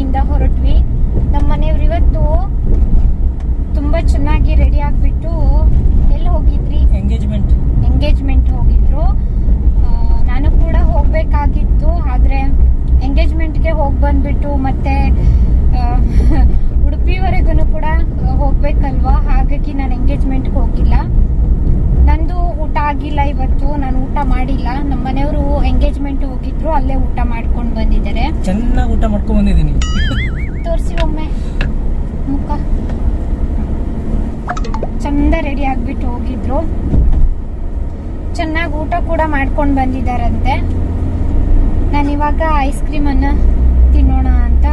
ಮನೆಯಿಂದ ಹೊರಟ್ವಿ. ನಮ್ಮ ಮನೆಯವ್ರು ಇವತ್ತು ತುಂಬಾ ಚೆನ್ನಾಗಿ ರೆಡಿ ಆಗ್ಬಿಟ್ಟು ಎಲ್ಲಿ ಹೋಗಿದ್ರಿ? ಎಂಗೇಜ್ಮೆಂಟ್ ಹೋಗಿದ್ರು. ನಾನು ಕೂಡ ಹೋಗ್ಬೇಕಾಗಿತ್ತು, ಆದ್ರೆ ಎಂಗೇಜ್ಮೆಂಟ್ಗೆ ಹೋಗಿ ಬಂದ್ಬಿಟ್ಟು ಮತ್ತೆ ಉಡುಪಿವರೆಗೂ ಕೂಡ ಹೋಗ್ಬೇಕಲ್ವಾ, ಹಾಗಾಗಿ ನಾನು ಎಂಗೇಜ್ಮೆಂಟ್ಗೆ ಹೋಗಿಲ್ಲ. ನಂದು ಊಟ ಆಗಿಲ್ಲ ಇವತ್ತು, ನಾನು ಊಟ ಮಾಡಿಲ್ಲ. ನಮ್ಮ ಮನೆಯವರು ಎಂಗೇಜ್ಮೆಂಟ್ ಹೋಗಿದ್ರು, ಅಲ್ಲೇ ಊಟ ಮಾಡ್ಕೊಂಡು ಬಂದಿದ್ದಾರೆ. ಚೆನ್ನಾಗಿ ಊಟ ಮಾಡ್ಕೊಂಡು ಬಂದಿದ್ದೀನಿ. ತೋರಿಸಿ ಒಮ್ಮೆ ಮುಖ. ಚಂದ ರೆಡಿ ಆಗ್ಬಿಟ್ಟು ಹೋಗಿದ್ರು, ಚೆನ್ನಾಗಿ ಊಟ ಕೂಡ ಮಾಡ್ಕೊಂಡು ಬಂದಿದ್ದಾರಂತೆ. ನಾನು ಇವಾಗ ಐಸ್ ಕ್ರೀಮ್ ಅನ್ನ ತಿನ್ನೋಣ ಅಂತ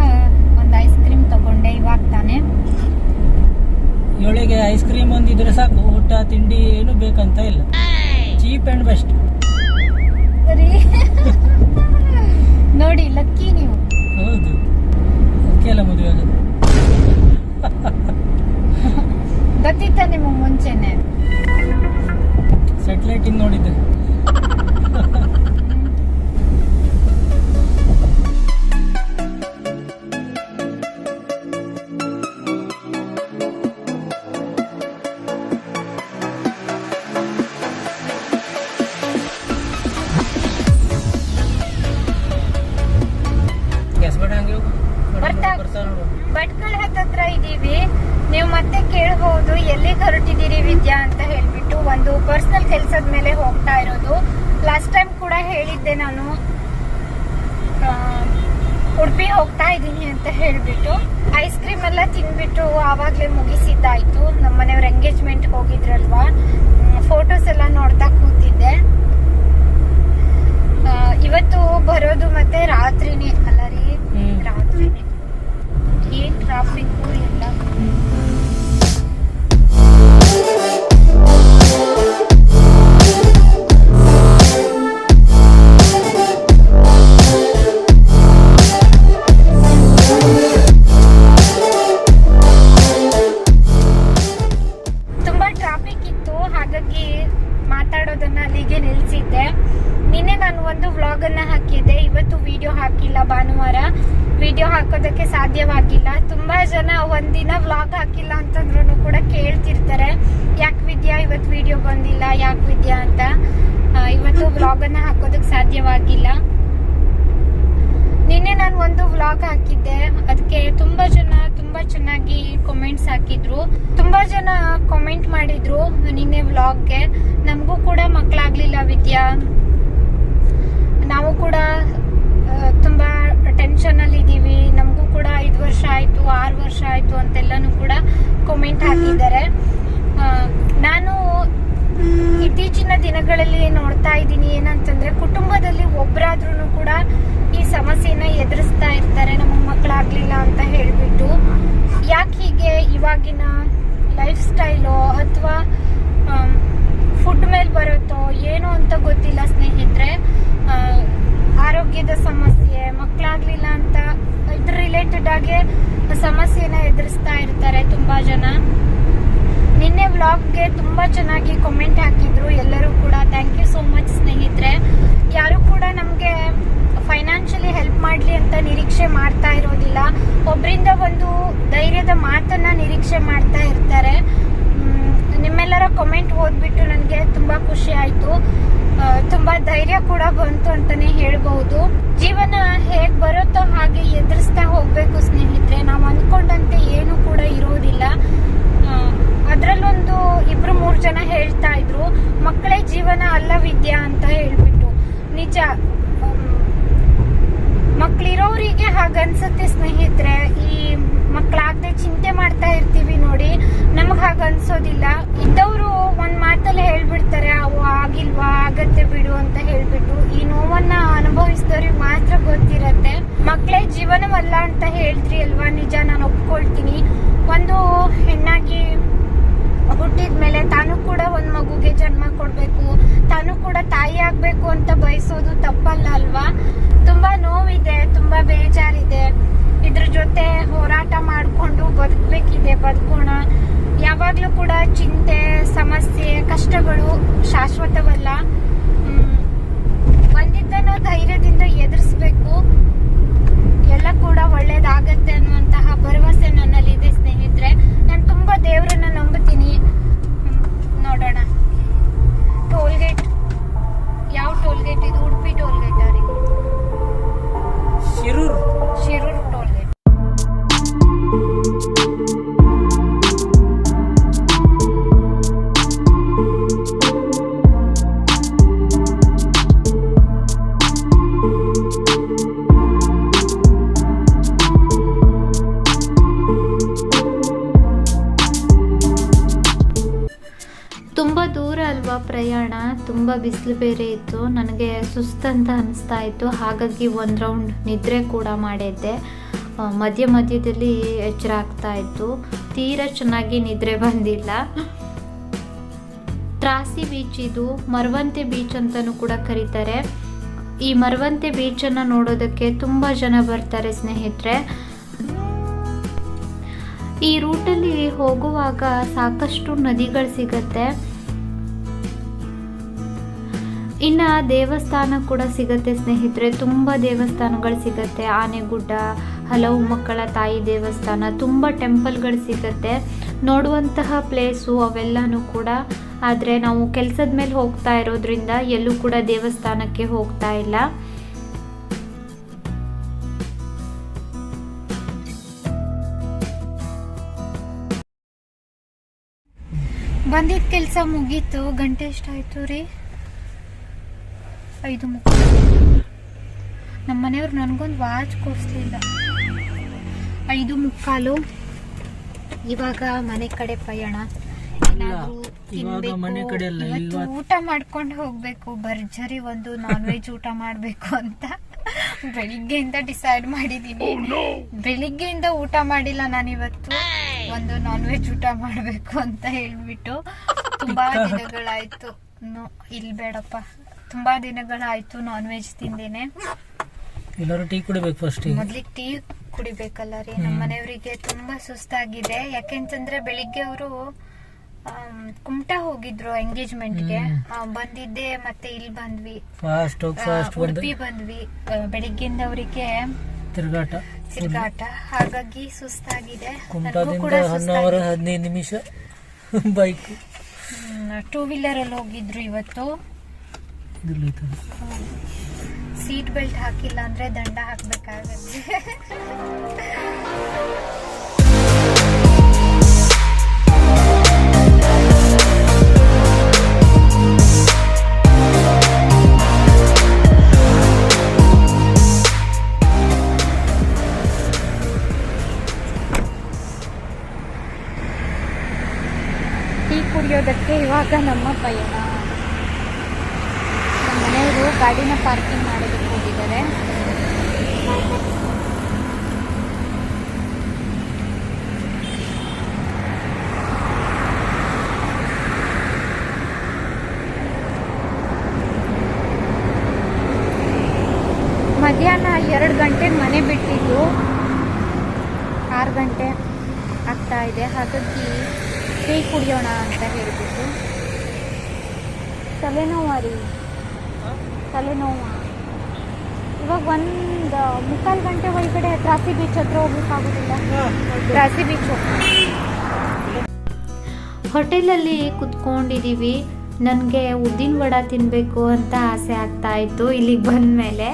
ಒಂದು ಐಸ್ ಕ್ರೀಮ್ ತಗೊಂಡೆ ಇವಾಗ ತಾನೆ. ಇವಳಿಗೆ ಐಸ್ ಕ್ರೀಮ್ ಒಂದಿದ್ರೆ ಸಾಕು, ಊಟ ತಿಂಡಿ ಏನು ಬೇಕಂತ ಇಲ್ಲ. ಚೀಪ್ ಅಂಡ್ ಬೆಸ್ಟ್ ನೋಡಿ, ಲಕ್ಕಿ ನೀವು. ಹೌದು, ಅದಕ್ಕೆ ಎಲ್ಲ ಮದುವೆ ಆಗೋದು. ಗೊತ್ತಿತ್ತ ನಿಮಗೆ ಮುಂಚೆನೆ? ಸ್ಯಾಟಲೈಟ್ ಇಂದ ನೋಡಿದ್ದೆ. ಭಟ್ಕಳ ಹತ್ರ ಇದೀವಿ. ನೀವು ಮತ್ತೆ ಕೇಳಬಹುದು ಎಲ್ಲಿಗೆ ಹೊರಟಿದ್ದೀರಿ ವಿದ್ಯಾ ಅಂತ ಹೇಳ್ಬಿಟ್ಟು. ಒಂದು ಪರ್ಸನಲ್ ಕೆಲ್ಸದ ಮೇಲೆ ಹೋಗ್ತಾ ಇರೋದು. ಲಾಸ್ಟ್ ಟೈಮ್ ಕೂಡ ಹೇಳಿದ್ದೆ ನಾನು ಉಡುಪಿ ಹೋಗ್ತಾ ಇದ್ದೀನಿ ಅಂತ ಹೇಳ್ಬಿಟ್ಟು. ಐಸ್ ಕ್ರೀಮ್ ಎಲ್ಲ ತಿನ್ಬಿಟ್ಟು ಆವಾಗ್ಲೇ ಮುಗಿಸಿದ್ದಾಯ್ತು. ನಮ್ಮ ಮನೆಯವ್ರ ಎಂಗೇಜ್ಮೆಂಟ್ ಹೋಗಿದ್ರಲ್ವಾ, ಫೋಟೋಸ್ ಎಲ್ಲ ನೋಡ್ತಾ ಕೂತಿದ್ದೆ. ಇವತ್ತು ಬರೋದು ಮತ್ತೆ ರಾತ್ರಿನೇ ಅಲ್ಲ ರೀ? ರಾತ್ರಿನೇ. ಏನ್ ಟ್ರಾಫಿಕ್ ಇಲ್ಲ. ತುಂಬಾ ಟ್ರಾಫಿಕ್ ಇತ್ತು, ಹಾಗಾಗಿ ಮಾತಾಡೋದನ್ನ ಅಲ್ಲಿಗೆ ನಿಲ್ಸಿದ್ದೆ. ನಿನ್ನೆ ನಾನು ಒಂದು ವ್ಲಾಗ್ ಅನ್ನ ಹಾಕಿದ್ದೆ, ಇವತ್ತು ವಿಡಿಯೋ ಹಾಕಿಲ್ಲ. ಭಾನುವಾರ ವಿಡಿಯೋ ಹಾಕೋದಕ್ಕೆ ಸಾಧ್ಯವಾಗಿಲ್ಲ. ತುಂಬಾ ಜನ ಒಂದಿನ ವ್ಲಾಗ್ ಹಾಕಿಲ್ಲ ಅಂತಂದ್ರೂ ಕೂಡ ಕೇಳ್ತಿರ್ತಾರೆ, ಯಾಕೆ ವಿದ್ಯಾ ಇವತ್ತು ವಿಡಿಯೋ ಬಂದಿಲ್ಲ, ಯಾಕೆ ವಿದ್ಯಾ ಅಂತ. ಇವತ್ತು ವ್ಲಾಗ್ ಅನ್ನ ಹಾಕೋದಕ್ಕೆ ಸಾಧ್ಯವಾಗಿಲ್ಲ. ನಿನ್ನೆ ನಾನು ಒಂದು ವ್ಲಾಗ್ ಹಾಕಿದ್ದೆ, ಅದಕ್ಕೆ ತುಂಬಾ ಜನ ತುಂಬಾ ಚೆನ್ನಾಗಿ ಕಾಮೆಂಟ್ಸ್ ಹಾಕಿದ್ರು. ತುಂಬಾ ಜನ ಕಾಮೆಂಟ್ ಮಾಡಿದ್ರು ನಿನ್ನೆ ವ್ಲಾಗ್ಗೆ, ನಮಗೂ ಕೂಡ ಮಕ್ಕಳಾಗ್ಲಿಲ್ಲ ವಿದ್ಯಾ, ನಾವು ಕೂಡ ತುಂಬಾ ಟೆನ್ಷನ್ ಅಲ್ಲಿ ಇದೀವಿ, ನಮಗೂ ಕೂಡ 5 ವರ್ಷ ಆಯ್ತು, 6 ವರ್ಷ ಆಯ್ತು ಅಂತೆಲ್ಲಾನು ಕೂಡ ಕಾಮೆಂಟ್ ಹಾಕಿದ್ದಾರೆ. ನಾನು ಇತ್ತೀಚಿನ ದಿನಗಳಲ್ಲಿ ನೋಡ್ತಾ ಇದ್ದೀನಿ ಏನಂತಂದ್ರೆ, ಕುಟುಂಬದಲ್ಲಿ ಒಬ್ಬರಾದ್ರೂ ಕೂಡ ಈ ಸಮಸ್ಯೆನ ಎದುರಿಸ್ತಾ ಇರ್ತಾರೆ, ನಮಗೆ ಮಕ್ಕಳಾಗ್ಲಿಲ್ಲ ಅಂತ ಹೇಳ್ಬಿಟ್ಟು. ಯಾಕೆ ಹೀಗೆ? ಇವಾಗಿನ ಲೈಫ್ ಸ್ಟೈಲು ಅಥವಾ ಫುಡ್ ಮೇಲೆ ಬರುತ್ತೋ ಏನೋ ಅಂತ ಗೊತ್ತಿಲ್ಲ ಸ್ನೇಹಿತರೆ. ಆರೋಗ್ಯದ ಸಮಸ್ಯೆ, ಮಕ್ಕಳಾಗ್ಲಿಲ್ಲ ಅಂತ ಇದ್ರ ರಿಲೇಟೆಡ್ ಆಗಿ ಸಮಸ್ಯೆನ ಎದುರಿಸ್ತಾ ಇರ್ತಾರೆ ತುಂಬಾ ಜನ. ನಿನ್ನೆ ವ್ಲಾಗ್ಗೆ ತುಂಬಾ ಚೆನ್ನಾಗಿ ಕಾಮೆಂಟ್ ಹಾಕಿದ್ರು ಎಲ್ಲರೂ ಕೂಡ. ಥ್ಯಾಂಕ್ ಯು ಸೋ ಮಚ್ ಸ್ನೇಹಿತರೆ. ಯಾರು ಕೂಡ ನಮ್ಗೆ ಫೈನಾನ್ಷಿಯಲಿ ಹೆಲ್ಪ್ ಮಾಡ್ಲಿ ಅಂತ ನಿರೀಕ್ಷೆ ಮಾಡ್ತಾ ಇರೋದಿಲ್ಲ, ಒಬ್ಬರಿಂದ ಒಂದು ಧೈರ್ಯದ ಮಾತನ್ನ ನಿರೀಕ್ಷೆ ಮಾಡ್ತಾ ಇರ್ತಾರೆ. ನಿಮ್ಮೆಲ್ಲರ ಕಾಮೆಂಟ್ ಓದ್ಬಿಟ್ಟು ನನಗೆ ತುಂಬಾ ಖುಷಿ ಆಯ್ತು, ತುಂಬಾ ಧೈರ್ಯ ಕೂಡ ಬಂತು ಅಂತಾನೆ ಹೇಳ್ಬಹುದು. ಜೀವನ ಹೇಗ್ ಬರುತ್ತೋ ಹಾಗೆ ಎದುರಿಸ್ತಾ ಹೋಗ್ಬೇಕು ಸ್ನೇಹಿತರೆ. ನಾವು ಅಂದ್ಕೊಂಡಂತೆ ಏನು ಕೂಡ ಇರೋದಿಲ್ಲ. ಅದ್ರಲ್ಲೊಂದು 2-3 ಜನ ಹೇಳ್ತಾ ಇದ್ರು, ಮಕ್ಕಳೇ ಜೀವನ ಅಲ್ಲ ವಿದ್ಯಾ ಅಂತ ಹೇಳ್ಬಿಟ್ಟು. ನಿಜ, ಮಕ್ಳಿರೋರಿಗೆ ಹಾಗನ್ಸುತ್ತೆ ಸ್ನೇಹಿತರೆ. ಈ ಮಕ್ಕಳಾಗದೆ ಚಿಂತೆ ಮಾಡ್ತಾ ಇರ್ತೀವಿ ನೋಡಿ, ನಮಗ್ ಹಾಗನ್ಸೋದಿಲ್ಲ. ಇದ್ದವರು ಒಂದ್ ಮಾತಲ್ಲಿ ಹೇಳ್ಬಿಡ್ತಾರೆ, ಅವು ಆಗಿಲ್ವಾ, ಆಗತ್ತೆ ಬಿಡು ಅಂತ ಹೇಳ್ಬಿಟ್ಟು. ಈ ನೋವನ್ನ ಅನುಭವಿಸಿದವ್ರಿಗೆ ಮಾತ್ರ ಗೊತ್ತಿರತ್ತೆ. ಮಕ್ಕಳೇ ಜೀವನವಲ್ಲ ಅಂತ ಹೇಳ್ತ್ರಿ ಅಲ್ವಾ, ನಿಜ, ನಾನು ಒಪ್ಕೊಳ್ತೀನಿ. ಒಂದು ಹೆಣ್ಣಾಗಿ ಹುಟ್ಟಿದ್ಮೇಲೆ ತಾನು ಕೂಡ ಒಂದ್ ಮಗುಗೆ ಜನ್ಮ ಕೊಡ್ಬೇಕು, ತಾನು ಕೂಡ ತಾಯಿ ಆಗ್ಬೇಕು ಅಂತ ಬಯಸೋದು ತಪ್ಪಲ್ಲ ಅಲ್ವಾ. ತುಂಬಾ ನೋವಿದೆ, ತುಂಬಾ ಬೇಜಾರಿದೆ. ಇದ್ರ ಜೊತೆ ಹೋರಾಟ ಮಾಡ್ಕೊಂಡು ಬದುಕಬೇಕಿದೆ, ಬದುಕೋಣ. ಯಾವಾಗ್ಲೂ ಕೂಡ ಚಿಂತೆ, ಸಮಸ್ಯೆ, ಕಷ್ಟಗಳು ಶಾಶ್ವತವಲ್ಲ. ಬಂದಿದ್ದನ್ನು ಧೈರ್ಯದಿಂದ ಎದುರಿಸ್ಬೇಕು. ಎಲ್ಲ ಕೂಡ ಒಳ್ಳೇದಾಗತ್ತೆ ಪ್ರಯಾಣ ತುಂಬ ಬಿಸಿಲು ಬೇರೆ ಇತ್ತು, ನನಗೆ ಸುಸ್ತಂತ ಅನಿಸ್ತಾ ಇತ್ತು. ಹಾಗಾಗಿ ಒಂದು ರೌಂಡ್ ನಿದ್ರೆ ಕೂಡ ಮಾಡಿದ್ದೆ. ಮಧ್ಯದಲ್ಲಿ ಎಚ್ಚರ ಆಗ್ತಾ ಇತ್ತು. ತೀರಾ ಚೆನ್ನಾಗಿ ನಿದ್ರೆ ಬಂದಿಲ್ಲ. ತ್ರಾಸಿ ಬೀಚ್ ಇದು, ಮರವಂತೆ ಬೀಚ್ ಅಂತಲೂ ಕೂಡ ಕರೀತಾರೆ. ಈ ಮರವಂತೆ ಬೀಚನ್ನು ನೋಡೋದಕ್ಕೆ ತುಂಬ ಜನ ಬರ್ತಾರೆ ಸ್ನೇಹಿತರೆ. ಈ ರೂಟಲ್ಲಿ ಹೋಗುವಾಗ ಸಾಕಷ್ಟು ನದಿಗಳು ಸಿಗತ್ತೆ. ಇನ್ನು ದೇವಸ್ಥಾನ ಕೂಡ ಸಿಗತ್ತೆ ಸ್ನೇಹಿತರೆ, ತುಂಬ ದೇವಸ್ಥಾನಗಳು ಸಿಗತ್ತೆ. ಆನೆಗುಡ್ಡ, ಹಲವು ಮಕ್ಕಳ ತಾಯಿ ದೇವಸ್ಥಾನ, ತುಂಬ ಟೆಂಪಲ್ಗಳು ಸಿಗತ್ತೆ ನೋಡುವಂತಹ ಪ್ಲೇಸು ಅವೆಲ್ಲನೂ ಕೂಡ. ಆದರೆ ನಾವು ಕೆಲಸದ ಮೇಲೆ ಹೋಗ್ತಾ ಇರೋದ್ರಿಂದ ಎಲ್ಲೂ ಕೂಡ ದೇವಸ್ಥಾನಕ್ಕೆ ಹೋಗ್ತಾ ಇಲ್ಲ. ಬಂದಿದ್ದ ಕೆಲಸ ಮುಗೀತು. ಗಂಟೆ ಎಷ್ಟಾಯ್ತು ರೀ? 5:30. ನಮ್ಮ ಮನೆಯವ್ರು ನನಗೊಂದು ವಾಚ್ ಕೊಡಿಸ್ಲಿಲ್ಲ. 5:45. ಇವಾಗ ಮನೆ ಕಡೆ ಪಯಣ. ಇವತ್ತು ಊಟ ಮಾಡ್ಕೊಂಡು ಹೋಗ್ಬೇಕು. ಭರ್ಜರಿ ಒಂದು ನಾನ್ ವೆಜ್ ಊಟ ಮಾಡ್ಬೇಕು ಅಂತ ಬೆಳಿಗ್ಗೆಯಿಂದ ಡಿಸೈಡ್ ಮಾಡಿದೀನಿ. ಬೆಳಿಗ್ಗೆಯಿಂದ ಊಟ ಮಾಡಿಲ್ಲ ನಾನು ಇವತ್ತು. ಒಂದು ನಾನ್ ವೆಜ್ ಊಟ ಮಾಡ್ಬೇಕು ಅಂತ ಹೇಳ್ಬಿಟ್ಟು. ತುಂಬಾ ದಿನಗಳಾಯ್ತು. ಇಲ್ಲಿ ಬೇಡಪ್ಪ, ತುಂಬಾ ದಿನಗಳಾಯ್ತು ನಾನ್ ವೆಜ್ ತಿಂದೇನೆ. ಟೀ ಕುಡಿಬೇಕು ಫಸ್ಟ್. ಮೊದ್ಲಿಗೆ ಟೀ ಕುಡಿಬೇಕಲ್ಲ ರೀ. ನಮ್ಮ ಮನೆಯವರಿಗೆ ತುಂಬಾ ಸುಸ್ತಾಗಿದೆ. ಯಾಕೆಂತಂದ್ರೆ ಬೆಳಿಗ್ಗೆ ಅವರು ಕುಮಟಾ ಹೋಗಿದ್ರು ಎಂಗೇಜ್ಮೆಂಟ್ಗೆ. ಬಂದಿದ್ದೆ, ಮತ್ತೆ ಇಲ್ಲಿ ಬಂದ್ವಿ, ಉಡುಪಿ ಬಂದ್ವಿ. ಬೆಳಿಗ್ಗೆಯಿಂದ ಅವರಿಗೆ ತಿರುಗಾಟ, ಹಾಗಾಗಿ ಸುಸ್ತಾಗಿದೆ. ಕುಮಟಾದಿಂದ 15 ನಿಮಿಷ ಬೈಕ್. 2 ವೀಲರ್ ಅಲ್ಲಿ ಹೋಗಿದ್ರು ಇವತ್ತು. ಸೀಟ್ ಬೆಲ್ಟ್ ಹಾಕಿಲ್ಲ ಅಂದ್ರೆ ದಂಡ ಹಾಕ್ಬೇಕಾಗತ್ತೆ. ಟೀ ಕುಡಿಯೋದಕ್ಕೆ ಇವಾಗ ನಮ್ಮ ಪಯಣ. ನಮ್ಮ ಮನೆಯವರು ಗಾಡಿನ ಪಾರ್ಕಿಂಗ್ ಮಾಡೋದಕ್ಕೆ ಹೋಗಿದ್ದಾರೆ. ಮಧ್ಯಾಹ್ನ 2 ಗಂಟೆಗೆ ಮನೆ ಬಿಟ್ಟಿದ್ದು, 6 ಗಂಟೆ ಆಗ್ತಾ ಇದೆ. ಹಾಗಾಗಿ ಟೀ ಕುಡಿಯೋಣ ಅಂತ ಹೇಳಿಬಿಟ್ಟು. ತಲೆನೋವು ಇವಾಗ 1:45 ಗಂಟೆ ಒಳಗಡೆ ತ್ರಾಸಿ ಬೀಚ್ ಹತ್ರ ಹೋಗ್ಲಿಕ್ಕಾಗೋದಿಲ್ಲ. ತ್ರಾಸಿ ಬೀಚ್ ಹೋಟೆಲಲ್ಲಿ ಕುತ್ಕೊಂಡಿದ್ದೀವಿ. ನನಗೆ ಉದ್ದಿನ ವಡ ತಿನ್ನಬೇಕು ಅಂತ ಆಸೆ ಆಗ್ತಾ ಇತ್ತು. ಇಲ್ಲಿಗೆ ಬಂದಮೇಲೆ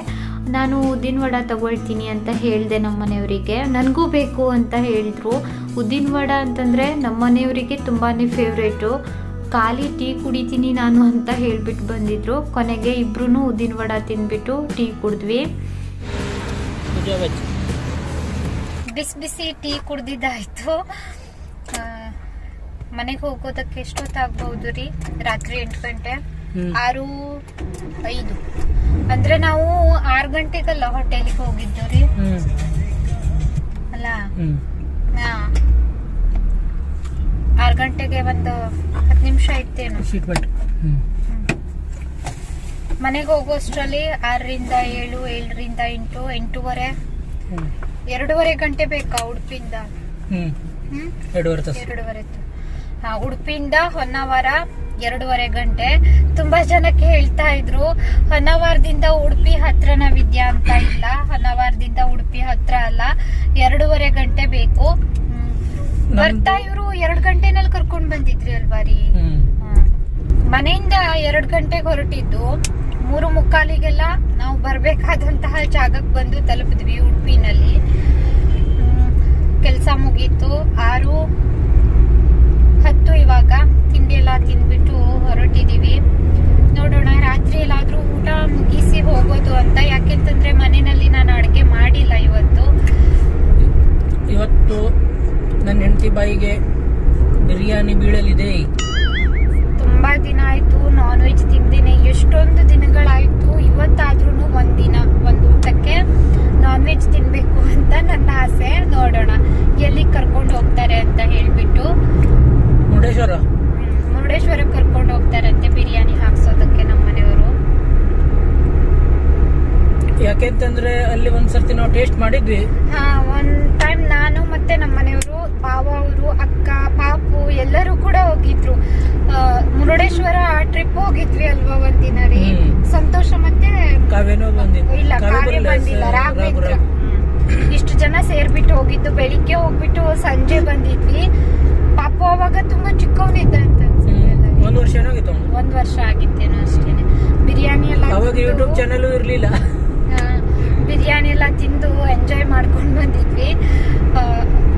ನಾನು ಉದ್ದಿನ ವಡ ತಗೊಳ್ತೀನಿ ಅಂತ ಹೇಳಿದೆ ನಮ್ಮ ಮನೆಯವರಿಗೆ. ನನಗೂ ಬೇಕು ಅಂತ ಹೇಳಿದ್ರು. ಉದ್ದಿನ ವಡ ಅಂತಂದರೆ ನಮ್ಮ ಮನೆಯವರಿಗೆ ತುಂಬಾ ಫೇವ್ರೇಟು. ಖಾಲಿ ಟೀ ಕುಡಿತೀನಿ ನಾನು ಅಂತ ಹೇಳಿಬಿಟ್ಟು ಬಂದಿದ್ರು. ಕೊನೆಗೆ ಇಬ್ರು ಉದ್ದಿನ ವಡ ತಿಂದ್ಬಿಟ್ಟು ಟೀ ಕುಡಿದ್ವಿ. ಬಿಸಿ ಬಿಸಿ ಟೀ ಕುಡ್ದಿದ್ದಾಯ್ತು. ಮನೆಗೆ ಹೋಗೋದಕ್ಕೆ ಎಷ್ಟೊತ್ತಾಗ್ಬಹುದು ರೀ? ರಾತ್ರಿ 8 ಗಂಟೆ, 6:05. ಅಂದ್ರೆ ನಾವು 6 ಗಂಟೆಗಲ್ಲ ಹೋಟೆಲ್ಗೆ ಹೋಗಿದ್ದು ರೀ ಅಲ್ಲ. 6 ಗಂಟೆಗೆ ಒಂದು 10 ನಿಮಿಷ ಇತ್ತೇನು. ಮನೆಗೆ ಹೋಗೋಷ್ಟರಲ್ಲಿ 6ರಿಂದ 7, 7ರಿಂದ 8, 8:30, 2:30 ಗಂಟೆ ಬೇಕಾ ಉಡುಪಿಯಿಂದ? 2:30. ಉಡುಪಿಯಿಂದ ಹೊನ್ನಾವರ 2:30 ಗಂಟೆ. ತುಂಬಾ ಜನಕ್ಕೆ ಹೇಳ್ತಾ ಇದ್ರು ಹೊನ್ನಾವರದಿಂದ ಉಡುಪಿ ಹತ್ರನ ವಿದ್ಯಾ ಅಂತ. ಇಲ್ಲ, ಹೊನ್ನಾವರದಿಂದ ಉಡುಪಿ ಹತ್ರ ಅಲ್ಲ, 2:30 ಗಂಟೆ ಬೇಕು. ಬರ್ತಾ ಇವ್ರು 2 ಗಂಟೆನಲ್ಲಿ ಕರ್ಕೊಂಡ್ ಬಂದಿದ್ರಿ ಅಲ್ವಾ ರೀ? ಮನೆಯಿಂದ 2 ಗಂಟೆಗೆ ಹೊರಟಿದ್ದು 3:45ಗೆಲ್ಲ ನಾವು ಬರ್ಬೇಕಾದಂತಹ ಜಾಗಕ್ಕೆ ಬಂದು ತಲುಪಿದ್ವಿ ಉಡುಪಿನಲ್ಲಿ. ಕೆಲಸ ಮುಗೀತು 6:10. ಇವಾಗ ತಿಂಡಿ ಎಲ್ಲ ತಿಂದ್ಬಿಟ್ಟು ಹೊರಟಿದೀವಿ. ನೋಡೋಣ ರಾತ್ರಿ ಎಲ್ಲಾದ್ರೂ ಊಟ ಮುಗಿಸಿ ಹೋಗೋದು ಅಂತ. ಯಾಕೆಂತಂದ್ರೆ ಮನೆಯಲ್ಲಿ ನಾನು ಅಡುಗೆ ಮಾಡಿಲ್ಲ ಇವತ್ತು. ನನ್ನ ಹೆಂಡತಿ ಬಾಯಿಗೆ ಬಿರಿಯಾನಿ ಬೀಳಲಿದೆ. ತುಂಬಾ ದಿನ ಆಯ್ತು ನಾನ್ ಯಾಕಂದ್ರೆ ಅಲ್ಲಿ ಒಂದ್ಸರ್ತಿ ನಾವು ಟೇಸ್ಟ್ ಮಾಡಿದ್ವಿ. ಒಂದ್ ಟೈಮ್ ನಾನು ಮತ್ತೆ ನಮ್ಮ ಮನೆಯವರು, ಬಾವ ಅವರು, ಅಕ್ಕ, ಪಾಪು ಎಲ್ಲರೂ ಕೂಡ ಹೋಗಿದ್ರು. ಮುರುಡೇಶ್ವರ ಟ್ರಿಪ್ ಹೋಗಿದ್ವಿ ಅಲ್ವಾ ಒಂದಿನ ರೀ. ಸಂತೋಷ ಮತ್ತೆ ಕಾವ್ಯನೂ ಬಂದಿದ್ದು. ಇಲ್ಲ, ಕಾವ್ಯ ಬಂದಿಲ್ಲ, ರಾಘವೇಂದ್ರ. ಇಷ್ಟು ಜನ ಸೇರ್ಬಿಟ್ಟು ಹೋಗಿದ್ದು. ಬೆಳಿಗ್ಗೆ ಹೋಗ್ಬಿಟ್ಟು ಸಂಜೆ ಬಂದಿದ್ವಿ. ಪಾಪು ಅವಾಗ ತುಂಬಾ ಚಿಕ್ಕವನಿದ್ದ ಅಂತ ಒಂದ್ ವರ್ಷ ಏನಾಗಿತ್ತು. 1 ವರ್ಷ ಆಗಿತ್ತೇನೋ ಅಷ್ಟೇನೆ. ಬಿರಿಯಾನಿ ಎಲ್ಲ ಅವಾಗ ಯೂಟ್ಯೂಬ್ ಚಾನಲ್ ಇರ್ಲಿಲ್ಲ. ಬಿರಿಯಾನಿ ಎಲ್ಲ ತಿಂದು ಎಂಜಾಯ್ ಮಾಡ್ಕೊಂಡು ಬಂದಿದ್ವಿ.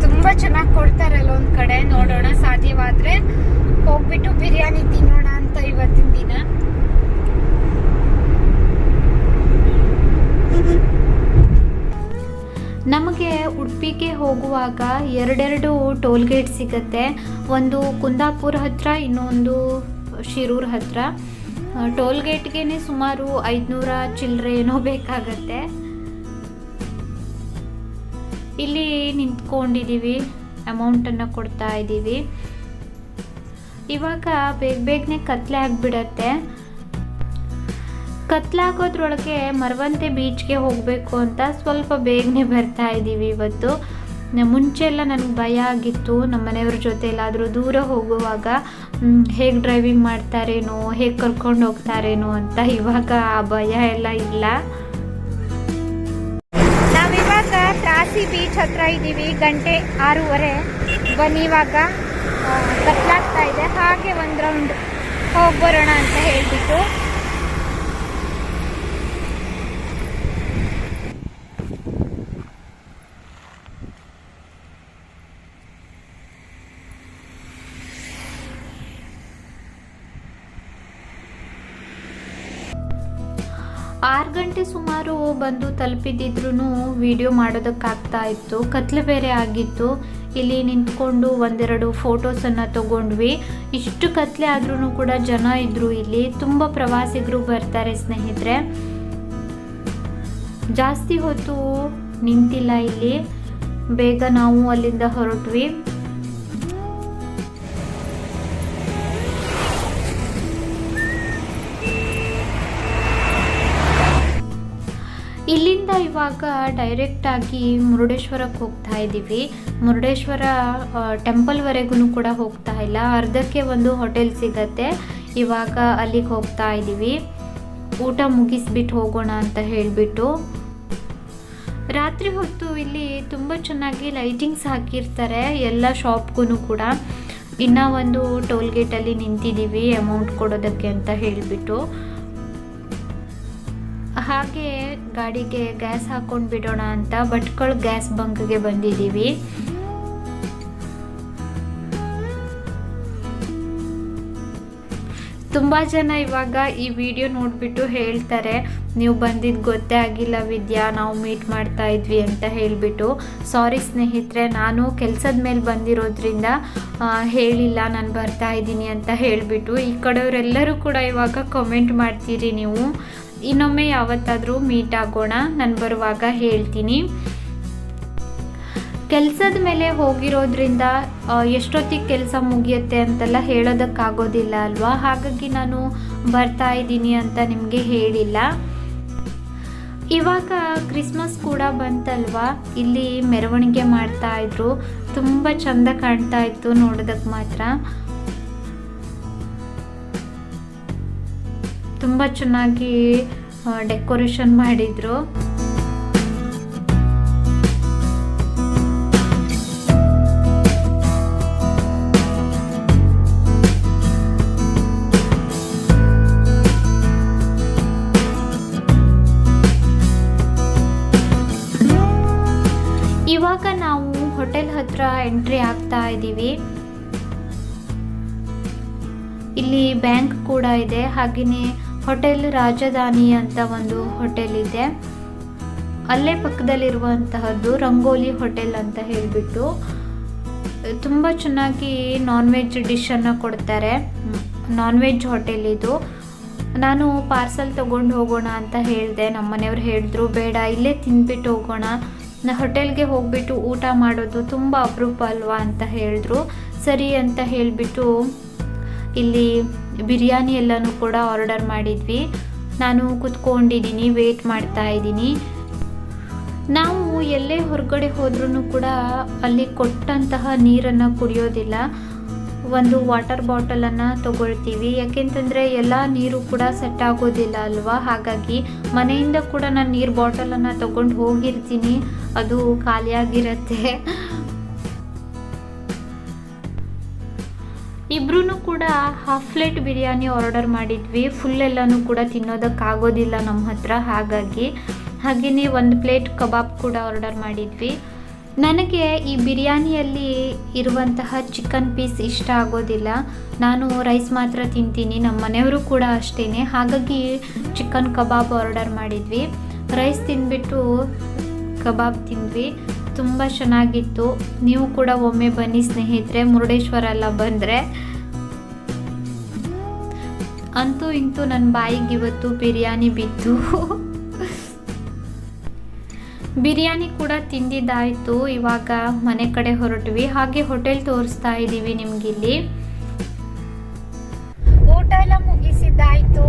ತುಂಬಾ ಚೆನ್ನಾಗಿ ಕೊಡ್ತಾರಲ್ಲ ಒಂದ್ ಕಡೆ. ನೋಡೋಣ, ಸಾಧ್ಯವಾದ್ರೆ ಹೋಗ್ಬಿಟ್ಟು ಬಿರಿಯಾನಿ ತಿನ್ನೋಣ ಅಂತ ಇವತ್ತಿನ ದಿನ. ನಮಗೆ ಉಡುಪಿಗೆ ಹೋಗುವಾಗ ಎರಡೆರಡು ಟೋಲ್ ಗೇಟ್ ಸಿಗುತ್ತೆ. ಒಂದು ಕುಂದಾಪುರ ಹತ್ರ, ಇನ್ನೊಂದು ಶಿರೂರ್ ಹತ್ರ. ಟೋಲ್ ಗೇಟ್ಗೆ ಸುಮಾರು 500 ಚಿಲ್ಲರೆ ಏನೋ ಬೇಕಾಗತ್ತೆ. ಇಲ್ಲಿ ನಿಂತ್ಕೊಂಡಿದ್ದೀವಿ, ಅಮೌಂಟನ್ನು ಕೊಡ್ತಾ ಇದ್ದೀವಿ. ಇವಾಗ ಬೇಗನೆ ಕತ್ಲೆ ಆಗಿಬಿಡತ್ತೆ. ಕತ್ಲಾಗೋದ್ರೊಳಗೆ ಮರವಂತೆ ಬೀಚ್ಗೆ ಹೋಗಬೇಕು ಅಂತ ಸ್ವಲ್ಪ ಬೇಗನೆ ಬರ್ತಾ ಇದ್ದೀವಿ ಇವತ್ತು. ಮುಂಚೆ ಎಲ್ಲ ನನಗೆ ಭಯ ಆಗಿತ್ತು, ನಮ್ಮ ಮನೆಯವ್ರ ಜೊತೆ ಎಲ್ಲಾದರೂ ದೂರ ಹೋಗುವಾಗ ಹೇಗೆ ಡ್ರೈವಿಂಗ್ ಮಾಡ್ತಾರೇನೋ, ಹೇಗೆ ಕರ್ಕೊಂಡು ಹೋಗ್ತಾರೇನೋ ಅಂತ. ಇವಾಗ ಆ ಭಯ ಎಲ್ಲ ಇಲ್ಲ. ನಾವಿವಾಗ ತ್ರಾಸಿ ಬೀಚ್ ಹತ್ರ ಇದ್ದೀವಿ. ಗಂಟೆ 6:30. ಬನ್ನಿ, ಇವಾಗ ಕತ್ಲಾಗ್ತಾ ಇದೆ. ಹಾಗೆ ಒಂದು ರೌಂಡ್ ಹೋಗಿ ಬರೋಣ ಅಂತ ಹೇಳ್ಬಿಟ್ಟು ಆರು ಗಂಟೆ ಸುಮಾರು ಬಂದು ತಲುಪಿದ್ರೂ ವಿಡಿಯೋ ಮಾಡೋದಕ್ಕಾಗ್ತಾ ಇತ್ತು. ಕತ್ಲೆ ಬೇರೆ ಆಗಿತ್ತು. ಇಲ್ಲಿ ನಿಂತ್ಕೊಂಡು ಒಂದೆರಡು ಫೋಟೋಸನ್ನು ತಗೊಂಡ್ವಿ. ಇಷ್ಟು ಕತ್ಲೆ ಆದ್ರೂ ಕೂಡ ಜನ ಇದ್ರು. ಇಲ್ಲಿ ತುಂಬ ಪ್ರವಾಸಿಗರು ಬರ್ತಾರೆ ಸ್ನೇಹಿತರೆ. ಜಾಸ್ತಿ ಹೊತ್ತು ನಿಂತಿಲ್ಲ ಇಲ್ಲಿ. ಬೇಗ ನಾವು ಅಲ್ಲಿಂದ ಹೊರಟ್ವಿ. ಇಲ್ಲಿಂದ ಇವಾಗ ಡೈರೆಕ್ಟಾಗಿ ಮುರುಡೇಶ್ವರಕ್ಕೆ ಹೋಗ್ತಾ ಇದ್ದೀವಿ. ಮುರುಡೇಶ್ವರ ಟೆಂಪಲ್ವರೆಗೂ ಕೂಡ ಹೋಗ್ತಾ ಇಲ್ಲ. ಅರ್ಧಕ್ಕೆ ಒಂದು ಹೋಟೆಲ್ ಸಿಗತ್ತೆ. ಇವಾಗ ಅಲ್ಲಿಗೆ ಹೋಗ್ತಾ ಇದ್ದೀವಿ. ಊಟ ಮುಗಿಸ್ಬಿಟ್ಟು ಹೋಗೋಣ ಅಂತ ಹೇಳಿಬಿಟ್ಟು. ರಾತ್ರಿ ಹೊತ್ತು ಇಲ್ಲಿ ತುಂಬ ಚೆನ್ನಾಗಿ ಲೈಟಿಂಗ್ಸ್ ಹಾಕಿರ್ತಾರೆ ಎಲ್ಲ ಶಾಪ್ಗೂ ಕೂಡ. ಇನ್ನೂ ಒಂದು ಟೋಲ್ ಗೇಟಲ್ಲಿ ನಿಂತಿದ್ದೀವಿ ಅಮೌಂಟ್ ಕೊಡೋದಕ್ಕೆ ಅಂತ ಹೇಳಿಬಿಟ್ಟು. ಹಾಗೆ ಗಾಡಿಗೆ ಗ್ಯಾಸ್ ಹಾಕೊಂಡು ಬಿಡೋಣ ಅಂತ ಭಟ್ಕಳ ಗ್ಯಾಸ್ ಬಂಕ್ಗೆ ಬಂದಿದ್ದೀವಿ. ತುಂಬ ಜನ ಇವಾಗ ಈ ವಿಡಿಯೋ ನೋಡಿಬಿಟ್ಟು ಹೇಳ್ತಾರೆ, ನೀವು ಬಂದಿದ್ದು ಗೊತ್ತೇ ಆಗಿಲ್ಲ ವಿದ್ಯಾ, ನಾವು ಮೀಟ್ ಮಾಡ್ತಾ ಇದ್ವಿ ಅಂತ ಹೇಳಿಬಿಟ್ಟು. ಸಾರಿ ಸ್ನೇಹಿತರೆ, ನಾನು ಕೆಲಸದ ಮೇಲೆ ಬಂದಿರೋದ್ರಿಂದ ಹೇಳಿಲ್ಲ ನಾನು ಬರ್ತಾ ಇದ್ದೀನಿ ಅಂತ ಹೇಳಿಬಿಟ್ಟು. ಈ ಕಡೆಯವರೆಲ್ಲರೂ ಕೂಡ ಇವಾಗ ಕಮೆಂಟ್ ಮಾಡ್ತೀರಿ ನೀವು. ಇನ್ನೊಮ್ಮೆ ಯಾವತ್ತಾದರೂ ಮೀಟ್ ಆಗೋಣ, ನಾನು ಬರುವಾಗ ಹೇಳ್ತೀನಿ. ಕೆಲಸದ ಮೇಲೆ ಹೋಗಿರೋದ್ರಿಂದ ಎಷ್ಟೊತ್ತಿಗೆ ಕೆಲಸ ಮುಗಿಯುತ್ತೆ ಅಂತೆಲ್ಲ ಹೇಳೋದಕ್ಕಾಗೋದಿಲ್ಲ ಅಲ್ವಾ. ಹಾಗಾಗಿ ನಾನು ಬರ್ತಾ ಇದ್ದೀನಿ ಅಂತ ನಿಮಗೆ ಹೇಳಿಲ್ಲ. ಇವಾಗ ಕ್ರಿಸ್ಮಸ್ ಕೂಡ ಬಂತಲ್ವಾ, ಇಲ್ಲಿ ಮೆರವಣಿಗೆ ಮಾಡ್ತಾ ಇದ್ರು. ತುಂಬ ಚಂದ ಕಾಣ್ತಾ ಇತ್ತು ನೋಡೋದಕ್ಕೆ ಮಾತ್ರ. ತುಂಬ ಚೆನ್ನಾಗಿ ಡೆಕೋರೇಷನ್ ಮಾಡಿದ್ರು. ಇವಾಗ ನಾವು ಹೋಟೆಲ್ ಹತ್ರ ಎಂಟ್ರಿ ಆಗ್ತಾ ಇದ್ದೀವಿ. ಇಲ್ಲಿ ಬ್ಯಾಂಕ್ ಕೂಡ ಇದೆ. ಹಾಗೆಯೇ ಹೋಟೆಲ್ ರಾಜಧಾನಿ ಅಂತ ಒಂದು ಹೋಟೆಲ್ ಇದೆ. ಅಲ್ಲೇ ಪಕ್ಕದಲ್ಲಿರುವಂತಹದ್ದು ರಂಗೋಲಿ ಹೋಟೆಲ್ ಅಂತ ಹೇಳಿಬಿಟ್ಟು. ತುಂಬ ಚೆನ್ನಾಗಿ ನಾನ್ ವೆಜ್ ಡಿಶನ್ನು ಕೊಡ್ತಾರೆ. ನಾನ್ ವೆಜ್ ಹೋಟೆಲ್ ಇದು. ನಾನು ಪಾರ್ಸಲ್ ತೊಗೊಂಡು ಹೋಗೋಣ ಅಂತ ಹೇಳಿದೆ. ನಮ್ಮ ಮನೆಯವ್ರು ಹೇಳಿದ್ರು ಬೇಡ, ಇಲ್ಲೇ ತಿಂದ್ಬಿಟ್ಟು ಹೋಗೋಣ, ಹೋಟೆಲ್ಗೆ ಹೋಗ್ಬಿಟ್ಟು ಊಟ ಮಾಡೋದು ತುಂಬ ಅಪರೂಪ ಅಲ್ವಾ ಅಂತ ಹೇಳಿದ್ರು. ಸರಿ ಅಂತ ಹೇಳಿಬಿಟ್ಟು ಇಲ್ಲಿ ಬಿರಿಯಾನಿ ಎಲ್ಲನೂ ಕೂಡ ಆರ್ಡರ್ ಮಾಡಿದ್ವಿ. ನಾನು ಕೂತ್ಕೊಂಡಿದ್ದೀನಿ, ವೇಟ್ ಮಾಡ್ತಾ ಇದ್ದೀನಿ. ನಾವು ಎಲ್ಲೇ ಹೊರಗಡೆ ಹೋದ್ರೂ ಕೂಡ ಅಲ್ಲಿ ಕೊಟ್ಟಂತಹ ನೀರನ್ನು ಕುಡಿಯೋದಿಲ್ಲ, ಒಂದು ವಾಟರ್ ಬಾಟಲನ್ನು ತಗೊಳ್ತೀವಿ. ಯಾಕೆಂತಂದರೆ ಎಲ್ಲ ನೀರು ಕೂಡ ಸೆಟ್ ಆಗೋದಿಲ್ಲ ಅಲ್ವಾ, ಹಾಗಾಗಿ ಮನೆಯಿಂದ ಕೂಡ ನಾನು ನೀರು ಬಾಟಲನ್ನು ತಗೊಂಡು ಹೋಗಿರ್ತೀನಿ, ಅದು ಖಾಲಿಯಾಗಿರುತ್ತೆ. ಇಬ್ರೂ ಕೂಡ ಹಾಫ್ ಪ್ಲೇಟ್ ಬಿರಿಯಾನಿ ಆರ್ಡರ್ ಮಾಡಿದ್ವಿ. ಫುಲ್ ಎಲ್ಲನೂ ಕೂಡ ತಿನ್ನೋದಕ್ಕಾಗೋದಿಲ್ಲ ನಮ್ಮ ಹತ್ರ, ಹಾಗೆಯೇ 1 ಪ್ಲೇಟ್ ಕಬಾಬ್ ಕೂಡ ಆರ್ಡರ್ ಮಾಡಿದ್ವಿ. ನನಗೆ ಈ ಬಿರಿಯಾನಿಯಲ್ಲಿ ಇರುವಂತಹ ಚಿಕನ್ ಪೀಸ್ ಇಷ್ಟ ಆಗೋದಿಲ್ಲ, ನಾನು ರೈಸ್ ಮಾತ್ರ ತಿಂತೀನಿ, ನಮ್ಮ ಮನೆಯವರು ಕೂಡ ಅಷ್ಟೇ. ಹಾಗಾಗಿ ಚಿಕನ್ ಕಬಾಬ್ ಆರ್ಡರ್ ಮಾಡಿದ್ವಿ. ರೈಸ್ ತಿಂದ್ಬಿಟ್ಟು ಕಬಾಬ್ ತಿಂದ್ವಿ, ತುಂಬ ಚೆನ್ನಾಗಿತ್ತು. ನೀವು ಕೂಡ ಒಮ್ಮೆ ಬನ್ನಿ ಸ್ನೇಹಿತರೆ, ಮುರುಡೇಶ್ವರ ಎಲ್ಲ ಬಂದರೆ. ಅಂತೂ ಇಂತೂ ನನ್ನ ಬಾಯಿಗೆ ಇವತ್ತು ಬಿರಿಯಾನಿ ಬಿತ್ತು. ಬಿರಿಯಾನಿ ಕೂಡ ತಿಂದಿದ್ದಾಯಿತು. ಇವಾಗ ಮನೆ ಕಡೆ ಹೊರಟ್ವಿ. ಹಾಗೆ ಹೋಟೆಲ್ ತೋರಿಸ್ತಾ ಇದ್ದೀವಿ ನಿಮ್ಗಿಲ್ಲಿ. ಊಟ ಎಲ್ಲ ಮುಗಿಸಿದ್ದಾಯ್ತು,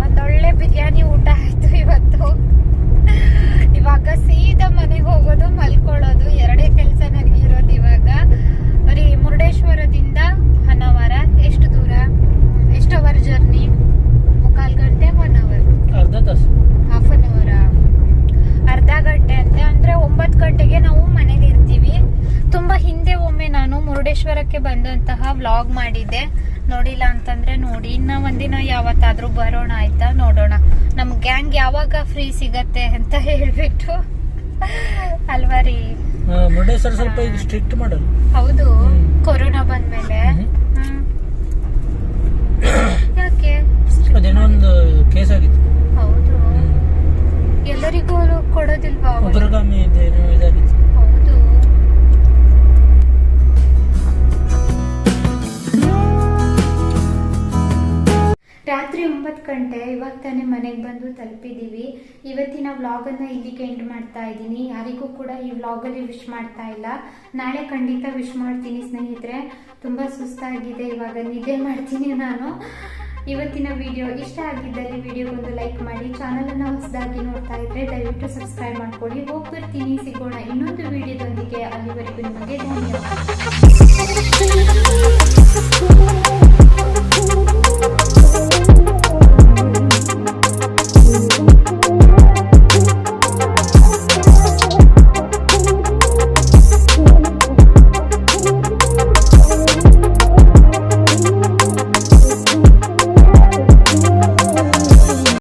ಒಂದೊಳ್ಳೆ ಬಿರಿಯಾನಿ ಊಟ ಆಯ್ತು ಇವತ್ತು. ಇವಾಗ ಸೀದಾ ಮನೆಗೆ ಹೋಗೋದು, ಮಲ್ಕೊಳ್ಳೋದು, ಎರಡೇ ಕೆಲಸ ನನಗಿರೋದು ಇವಾಗ. ಬರೀ ಮುರುಡೇಶ್ವರದಿಂದ ಹೊನ್ನಾವರ ಎಷ್ಟು ದೂರ, ಎಷ್ಟು ಅವರ್ ಜರ್ನಿ? 3/4 ಗಂಟೆ, 1 ಅವರ್, ಅರ್ಧ ತಾಸು, ಹಾಫ್ ಅನ್ ಅವರ್, ಅರ್ಧ ಗಂಟೆ ಅಂತೆ. ಅಂದ್ರೆ 9 ಗಂಟೆಗೆ ನಾವು ಮನೇಲಿ ಇರ್ತೀವಿ. ತುಂಬಾ ಹಿಂದೆ ಒಮ್ಮೆ ನಾನು ಮುರುಡೇಶ್ವರಕ್ಕೆ ಬಂದಂತಹ ವ್ಲಾಗ್ ಮಾಡಿದ್ದೆ, ನೋಡಿಲ್ಲ ಅಂತಂದ್ರೆ ನೋಡಿ. ಇನ್ನ ಒಂದಿನ ಯಾವತ್ತಾದ್ರೂ ಬರೋಣ ಆಯ್ತಾ, ನೋಡೋಣ ನಮ್ ಗ್ಯಾಂಗ್ ಯಾವಾಗ ಫ್ರೀ ಸಿಗತ್ತೆ ಅಂತ ಹೇಳ್ಬಿಟ್ಟು ಅಲ್ವಾ ರೀ. ಮುರುಡೇಶ್ವರ ಸ್ವಲ್ಪ ಈಗ ಸ್ಟ್ರಿಕ್ಟ್ ಮಾಡಲ್ಲ. ಹೌದು, ಕೊರೋನಾ ಬಂದ್ಮೇಲೆ. ಯಾಕೆ? ಅದೇನೋ ಒಂದು ಕೇಸ್ ಆಗಿತ್ತು. ಹೌದು, ಎಲ್ಲರಿಗೂ ಕೊಡೋದಿಲ್ವಾ? ಉಗ್ರಗಾಮಿ ಇದಾಗಿತ್ತು. ಹೌದು. ರಾತ್ರಿ 9 ಗಂಟೆ, ಇವಾಗ ತಾನೇ ಮನೆಗೆ ಬಂದು ತಲುಪಿದ್ದೀವಿ. ಇವತ್ತಿನ ವ್ಲಾಗನ್ನು ಇಲ್ಲಿಗೆ ಎಂಡ್ ಮಾಡ್ತಾ ಇದ್ದೀನಿ. ಯಾರಿಗೂ ಕೂಡ ಈ ವ್ಲಾಗಲ್ಲಿ ವಿಶ್ ಮಾಡ್ತಾ ಇಲ್ಲ, ನಾಳೆ ಖಂಡಿತ ವಿಶ್ ಮಾಡ್ತೀನಿ ಸ್ನೇಹಿತರೆ. ತುಂಬ ಸುಸ್ತಾಗಿದೆ, ಇವಾಗ ನಿದ್ದೆ ಮಾಡ್ತೀನಿ ನಾನು. ಇವತ್ತಿನ ವಿಡಿಯೋ ಇಷ್ಟ ಆಗಿದ್ದಲ್ಲಿ ವಿಡಿಯೋಗೊಂದು ಲೈಕ್ ಮಾಡಿ, ಚಾನಲನ್ನು ಹೊಸದಾಗಿ ನೋಡ್ತಾ ಇದ್ರೆ ದಯವಿಟ್ಟು ಸಬ್ಸ್ಕ್ರೈಬ್ ಮಾಡ್ಕೊಳ್ಳಿ. ಹೋಗ್ಬಿಡ್ತೀನಿ, ಸಿಗೋಣ ಇನ್ನೊಂದು ವಿಡಿಯೋದೊಂದಿಗೆ. ಅಲ್ಲಿವರೆಗೂ ನಿಮಗೆ ಧನ್ಯವಾದ.